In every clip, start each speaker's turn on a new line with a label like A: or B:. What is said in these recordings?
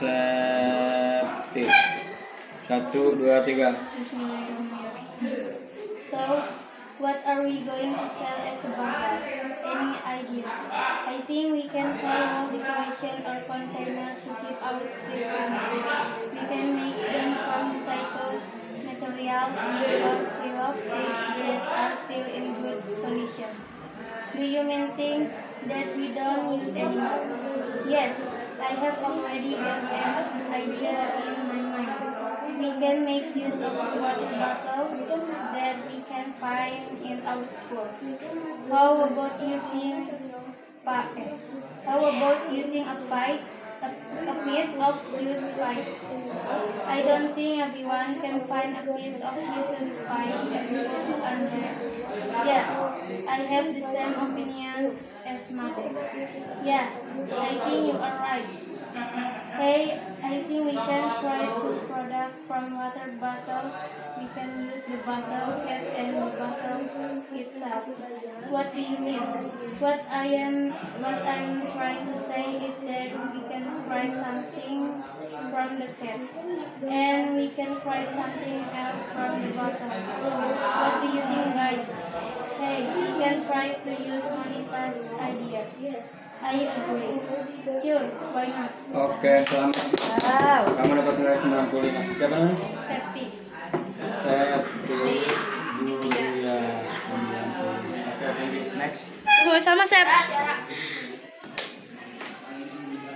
A: Reseptif. 1, 2, 3.
B: So, what are we going to sell at the bazaar? Any ideas? I think we can sell wall decoration or container to keep our space clean. We can make them from recycled materials or peel-off tape that are still in good condition. Do you mean things that we don't use anymore? Yes, I have already got an idea in my mind. We can make use of a water bottle that we can find in our school. How about using a piece of used pipe? I don't think everyone can find a piece of used pipe at school, Andre. Yeah, I have the same opinion as Mother. Yeah, I think you are right. Hey, I think we can try to product from water bottles. We can use the bottle cap and the bottle itself. What do you mean? What I'm trying to say is that we can write something from the cap, and we can write something else from the bottle. What do you think, guys? Hey, we can try to use Monisa's idea. Yes, I agree. Sure, why not?
A: Oke, selamat. Wow. Kamu dapat nilai 95. Siapa namanya?
B: Septi.
A: Julia. Oke, thank you. Next.
C: Sama Sep.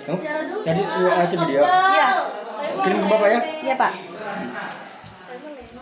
A: Oh, tadi WA video?
C: Iya.
A: Kirim ke Bapak ya?
C: Iya, Pak.